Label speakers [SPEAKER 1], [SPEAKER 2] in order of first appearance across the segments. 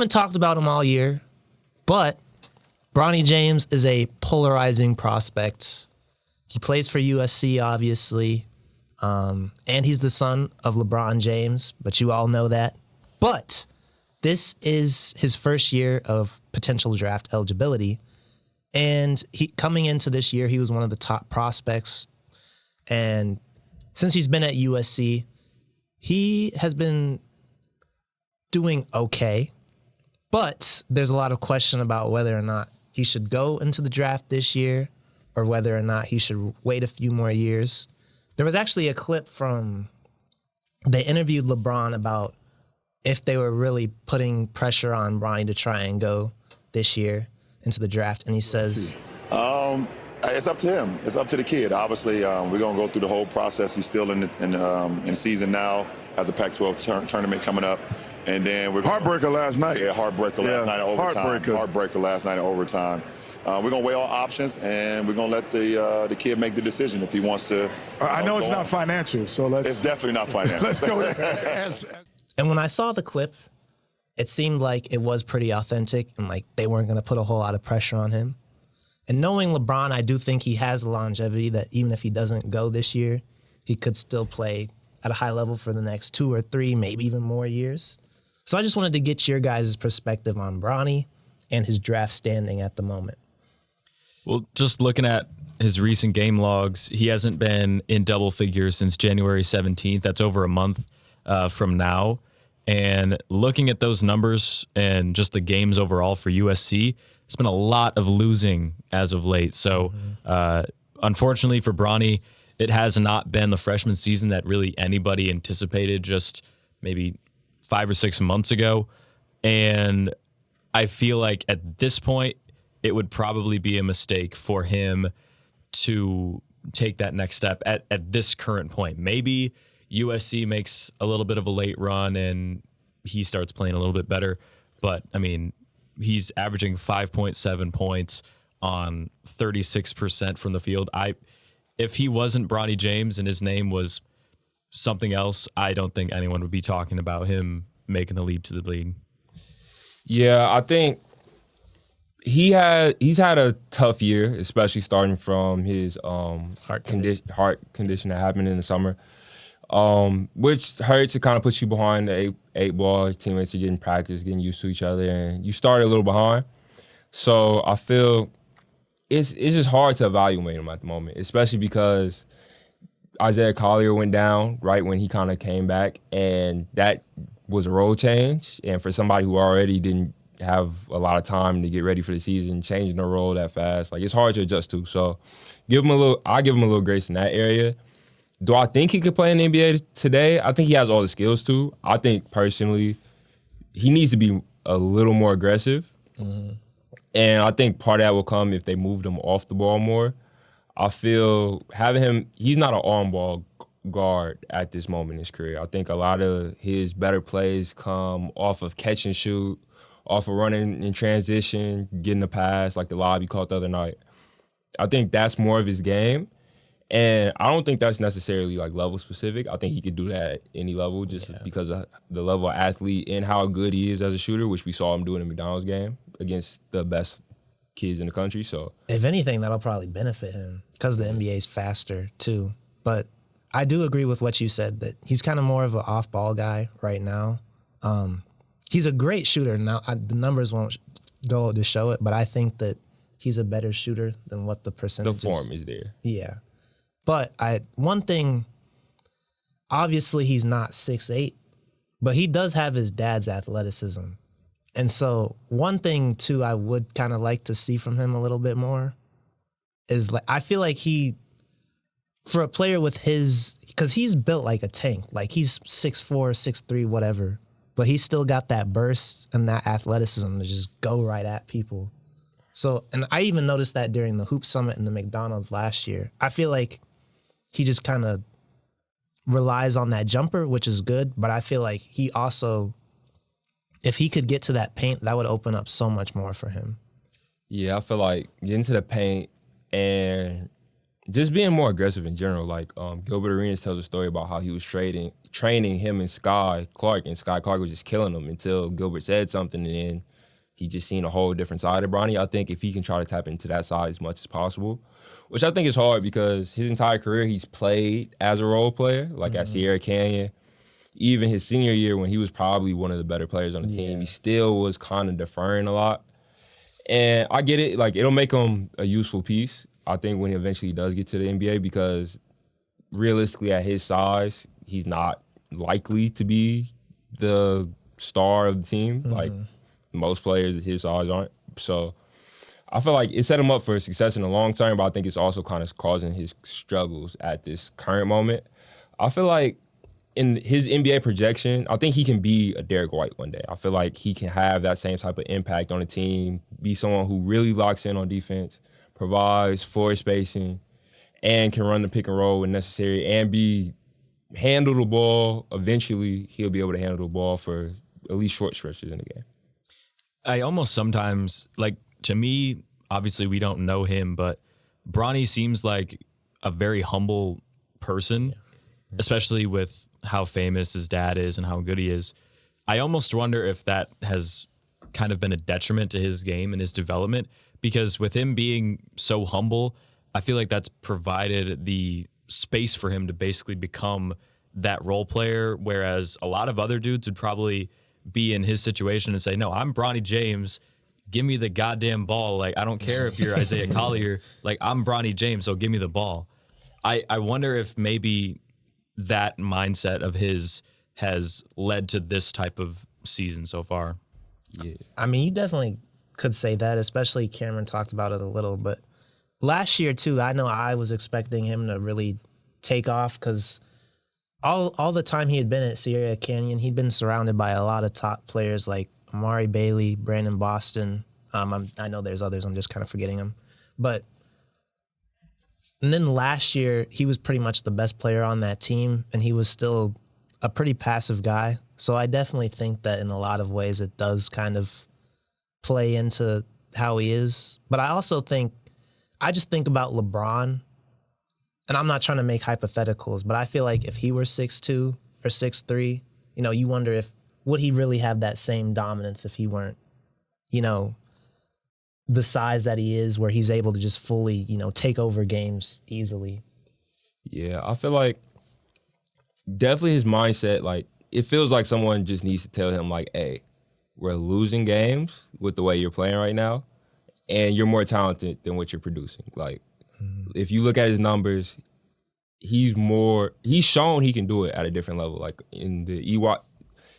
[SPEAKER 1] haven't talked about him all year, but Bronny James is a polarizing prospect. He plays for USC, obviously, and he's the son of LeBron James, but you all know that. But this is his first year of potential draft eligibility, and coming into this year, he was one of the top prospects, and since he's been at USC, he has been doing okay, but there's a lot of question about whether or not he should go into the draft this year or whether or not he should wait a few more years. There was actually a clip they interviewed LeBron about if they were really putting pressure on Bronny to try and go this year into the draft, and he says,
[SPEAKER 2] it's up to him. It's up to the kid. Obviously, we're going to go through the whole process. He's still in season now, has a Pac-12 tournament coming up. And then we're
[SPEAKER 3] heartbreaker last night.
[SPEAKER 2] Yeah, heartbreaker last night in overtime. Heartbreaker last night in overtime. We're going to weigh all options, and we're going to let the kid make the decision if he wants to.
[SPEAKER 3] I know it's not financial, so let's.
[SPEAKER 2] It's definitely not financial.
[SPEAKER 3] Let's go ahead.
[SPEAKER 1] And when I saw the clip, it seemed like it was pretty authentic and like they weren't going to put a whole lot of pressure on him. And knowing LeBron, I do think he has the longevity that even if he doesn't go this year, he could still play at a high level for the next 2 or 3, maybe even more years. So I just wanted to get your guys' perspective on Bronny and his draft standing at the moment.
[SPEAKER 4] Well, just looking at his recent game logs, he hasn't been in double figures since January 17th. That's over a month from now. And looking at those numbers and just the games overall for USC, it's been a lot of losing as of late. So unfortunately for Bronny, it has not been the freshman season that really anybody anticipated just maybe 5 or 6 months ago. And I feel like at this point, it would probably be a mistake for him to take that next step at this current point. Maybe USC makes a little bit of a late run and he starts playing a little bit better. But, I mean, he's averaging 5.7 points on 36% from the field. If he wasn't Bronny James and his name was something else, I don't think anyone would be talking about him making the leap to the league.
[SPEAKER 5] Yeah, I think he's had a tough year, especially starting from his heart condition that happened in the summer, which hurts. It kind of puts you behind the eight ball. Your teammates are getting practice, getting used to each other, and you start a little behind. So I feel it's just hard to evaluate him at the moment, especially because Isaiah Collier went down right when he kind of came back, and that was a role change. And for somebody who already didn't have a lot of time to get ready for the season, changing the role that fast, like it's hard to adjust to. So I give him a little grace in that area. Do I think he could play in the NBA today? I think he has all the skills to. I think personally, he needs to be a little more aggressive. Mm-hmm. And I think part of that will come if they moved him off the ball more. I feel having him, he's not an on-ball guard at this moment in his career. I think a lot of his better plays come off of catch and shoot, off of running in transition, getting a pass like the lob you caught the other night. I think that's more of his game. And I don't think that's necessarily like level specific. I think he could do that at any level just because of the level of athlete and how good he is as a shooter, which we saw him do in the McDonald's game against the best kids in the country. So
[SPEAKER 1] if anything, that'll probably benefit him because the NBA is faster too. But I do agree with what you said that he's kind of more of an off-ball guy right now. He's a great shooter. Now, the numbers won't go to show it, but I think that he's a better shooter than what the percentage is.
[SPEAKER 5] The form is there.
[SPEAKER 1] Yeah. But one thing, obviously he's not 6'8", but he does have his dad's athleticism. And so one thing, too, I would kind of like to see from him a little bit more is like I feel like for a player with because he's built like a tank. Like he's 6'4", 6'3", whatever. But he's still got that burst and that athleticism to just go right at people. So, and I even noticed that during the Hoop Summit in the McDonald's last year. I feel like he just kind of relies on that jumper, which is good. But I feel like he also, if he could get to that paint, that would open up so much more for him.
[SPEAKER 5] Yeah, I feel like getting to the paint and just being more aggressive in general. Like Gilbert Arenas tells a story about how he was training him and Sky Clark, and Sky Clark was just killing him until Gilbert said something, and then he just seen a whole different side of Bronny. I think if he can try to tap into that side as much as possible, which I think is hard because his entire career he's played as a role player, like at Sierra Canyon. Even his senior year when he was probably one of the better players on the team, he still was kind of deferring a lot. And I get it, like it'll make him a useful piece, I think, when he eventually does get to the NBA, because realistically at his size, he's not likely to be the star of the team. Like most players at his size aren't. So I feel like it set him up for success in the long term, but I think it's also kind of causing his struggles at this current moment. I feel like in his NBA projection, I think he can be a Derek White one day. I feel like he can have that same type of impact on the team, be someone who really locks in on defense, provides floor spacing, and can run the pick and roll when necessary, and handle the ball. Eventually, he'll be able to handle the ball for at least short stretches in the game.
[SPEAKER 4] I almost sometimes, like, to me, obviously we don't know him, but Bronny seems like a very humble person, especially with how famous his dad is and how good he is. I almost wonder if that has kind of been a detriment to his game and his development, because with him being so humble, I feel like that's provided the space for him to basically become that role player, whereas a lot of other dudes would probably be in his situation and say, no, I'm Bronny James, give me the goddamn ball. Like, I don't care if you're Isaiah Collier, like, I'm Bronny James, so give me the ball. I wonder if maybe that mindset of his has led to this type of season so far.
[SPEAKER 5] Yeah.
[SPEAKER 1] I mean, you definitely could say that, especially Cameron talked about it a little, but last year too, I know I was expecting him to really take off because all the time he had been at Sierra Canyon, he'd been surrounded by a lot of top players like Amari Bailey, Brandon Boston. I know there's others, I'm just kind of forgetting them. And then last year, he was pretty much the best player on that team, and he was still a pretty passive guy. So I definitely think that in a lot of ways it does kind of play into how he is. But I also think, I just think about LeBron, and I'm not trying to make hypotheticals, but I feel like if he were 6'2" or 6'3", you know, you wonder if, would he really have that same dominance if he weren't, you know, the size that he is, where he's able to just fully, you know, take over games easily.
[SPEAKER 5] Yeah, I feel like definitely his mindset, like, it feels like someone just needs to tell him, like, hey, we're losing games with the way you're playing right now, and you're more talented than what you're producing. Like, if you look at his numbers, he's shown he can do it at a different level. Like, in the EY,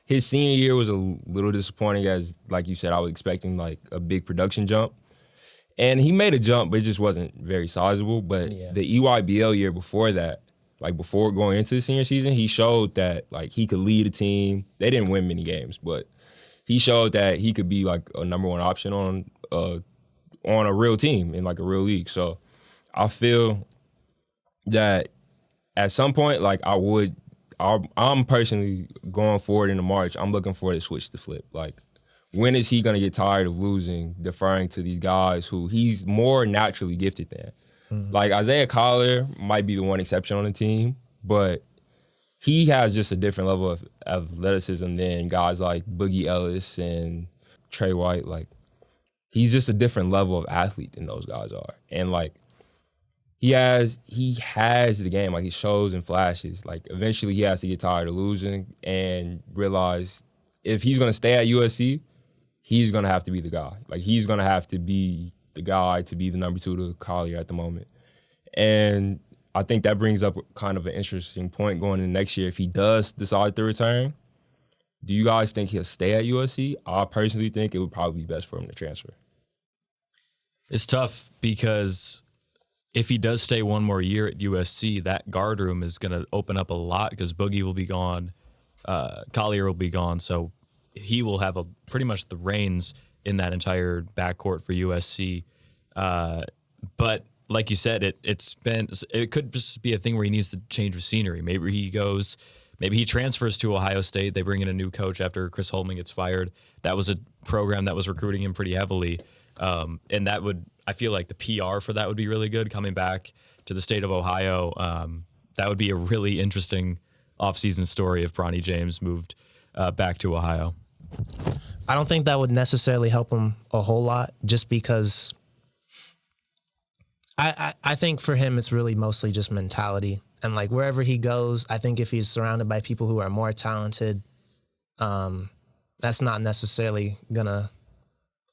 [SPEAKER 5] his senior year was a little disappointing, as, like you said, I was expecting, like, a big production jump. And he made a jump, but it just wasn't very sizable. But the EYBL year before that, like before going into the senior season, he showed that, like, he could lead a team. They didn't win many games, but he showed that he could be, like, a number one option on a real team in, like, a real league. So I feel that at some point, like, I'm personally going forward into March, I'm looking for the switch to flip. Like, when is he going to get tired of losing, deferring to these guys who he's more naturally gifted than? Like, Isaiah Collier might be the one exception on the team, but he has just a different level of athleticism than guys like Boogie Ellis and Trey White. Like, he's just a different level of athlete than those guys are. And, like, he has the game. Like, he shows and flashes. Like, eventually he has to get tired of losing and realize if he's going to stay at USC, he's going to have to be the guy. Like, he's going to have to be the guy to be the number 2 to Collier at the moment. And I think that brings up kind of an interesting point going into next year. If he does decide to return, do you guys think he'll stay at USC? I personally think it would probably be best for him to transfer.
[SPEAKER 4] It's tough because if he does stay one more year at USC, that guard room is going to open up a lot because Boogie will be gone, Collier will be gone, so he will have pretty much the reins in that entire backcourt for USC. But like you said, it could just be a thing where he needs to change of scenery. Maybe he transfers to Ohio State. They bring in a new coach after Chris Holtmann gets fired. That was a program that was recruiting him pretty heavily. And that would I feel like the PR for that would be really good coming back to the state of Ohio. That would be a really interesting offseason story if Bronny James moved back to Ohio.
[SPEAKER 1] I don't think that would necessarily help him a whole lot, just because I think for him it's really mostly just mentality. And like wherever he goes, I think if he's surrounded by people who are more talented, that's not necessarily gonna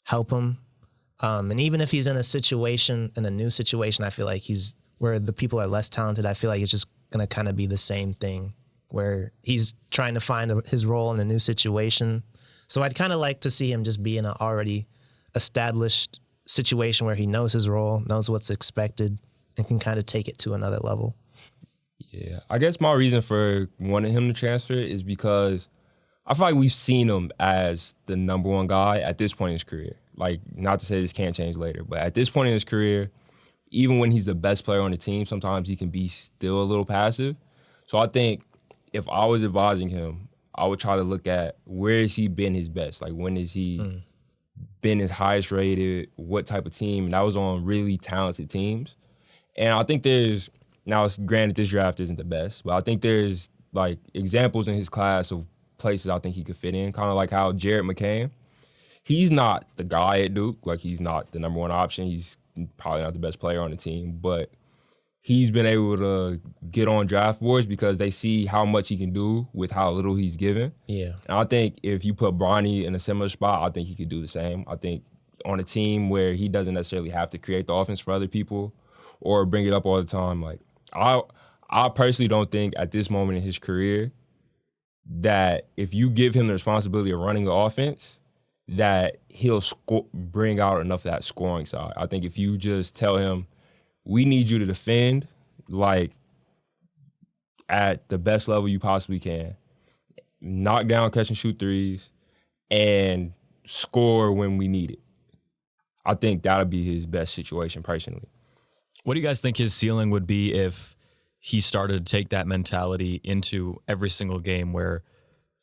[SPEAKER 1] help him. And even if he's in a new situation, I feel like he's where the people are less talented. I feel like it's just gonna kind of be the same thing, where he's trying to find his role in a new situation. So I'd kind of like to see him just be in an already established situation where he knows his role, knows what's expected, and can kind of take it to another level.
[SPEAKER 5] Yeah, I guess my reason for wanting him to transfer is because I feel like we've seen him as the number one guy at this point in his career. Like, not to say this can't change later, but at this point in his career, even when he's the best player on the team, sometimes he can be still a little passive. So I think if I was advising him, I would try to look at where has he been his best? Like, when has he been his highest rated? What type of team? And that was on really talented teams. And I think there's, now it's granted this draft isn't the best, but I think there's like examples in his class of places I think he could fit in, kind of like how Jared McCain, he's not the guy at Duke, like he's not the number one option. He's probably not the best player on the team, but he's been able to get on draft boards because they see how much he can do with how little he's given.
[SPEAKER 1] Yeah.
[SPEAKER 5] And I think if you put Bronny in a similar spot, I think he could do the same. I think on a team where he doesn't necessarily have to create the offense for other people or bring it up all the time, like I personally don't think at this moment in his career that if you give him the responsibility of running the offense, that he'll bring out enough of that scoring side. I think if you just tell him, we need you to defend like at the best level you possibly can, knock down catch and shoot threes, and score when we need it, I think that'll be his best situation personally.
[SPEAKER 4] What do you guys think his ceiling would be if he started to take that mentality into every single game where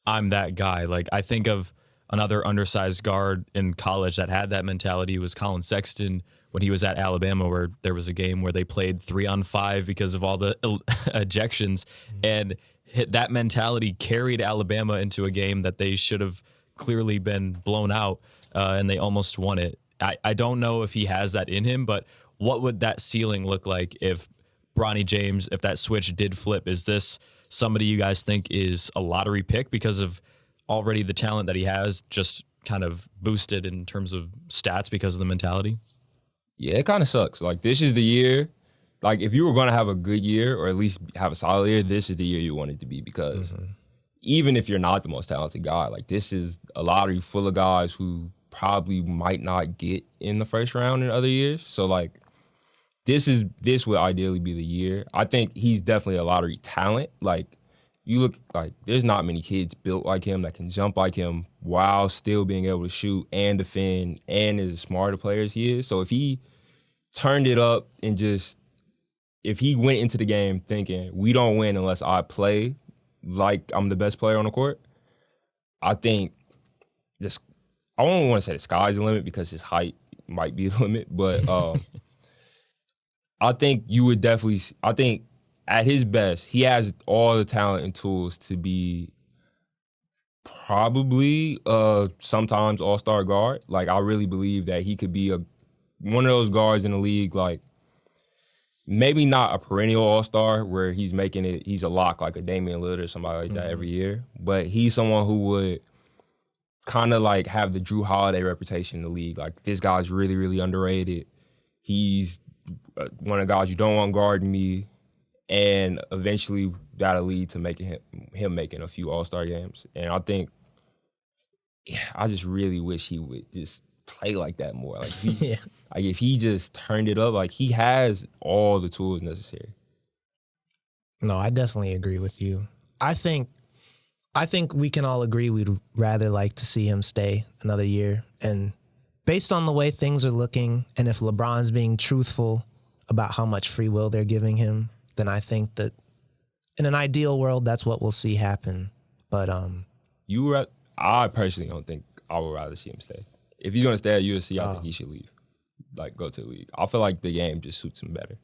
[SPEAKER 4] I'm that guy? Like, I think of another undersized guard in college that had that mentality was Colin Sexton when he was at Alabama, where there was a game where they played 3-on-5 because of all the ejections. And that mentality carried Alabama into a game that they should have clearly been blown out, and they almost won it. I don't know if he has that in him, but what would that ceiling look like if Bronny James, if that switch did flip? Is this somebody you guys think is a lottery pick because of already the talent that he has, just kind of boosted in terms of stats because of the mentality?
[SPEAKER 5] Yeah, it kind of sucks. Like, this is the year. Like, if you were going to have a good year or at least have a solid year, this is the year you want it to be, because even if you're not the most talented guy, like, this is a lottery full of guys who probably might not get in the first round in other years. So, like, this would ideally be the year. I think he's definitely a lottery talent. Like, you look, like, there's not many kids built like him that can jump like him while still being able to shoot and defend and as smart a player as he is. So if he turned it up and if he went into the game thinking, we don't win unless I play like I'm the best player on the court, I think I don't want to say the sky's the limit because his height might be the limit, but I think at his best, he has all the talent and tools to be probably sometimes all-star guard. Like, I really believe that he could be one of those guards in the league, like, maybe not a perennial all-star where he's a lock like a Damian Lillard or somebody like that every year, but he's someone who would kind of like have the Drew Holiday reputation in the league. Like, this guy's really, really underrated. He's one of the guys you don't want guarding me. And eventually that'll lead to him making a few All-Star games. And I think, I just really wish he would just play like that more. Like, like if he just turned it up, like, he has all the tools necessary.
[SPEAKER 1] No, I definitely agree with you. I think we can all agree we'd rather like to see him stay another year. And based on the way things are looking, and if LeBron's being truthful about how much free will they're giving him, then I think that in an ideal world, that's what we'll see happen. But
[SPEAKER 5] I personally don't think I would rather see him stay. If he's going to stay at USC, I think he should leave. like go to the league. I feel like the game just suits him better.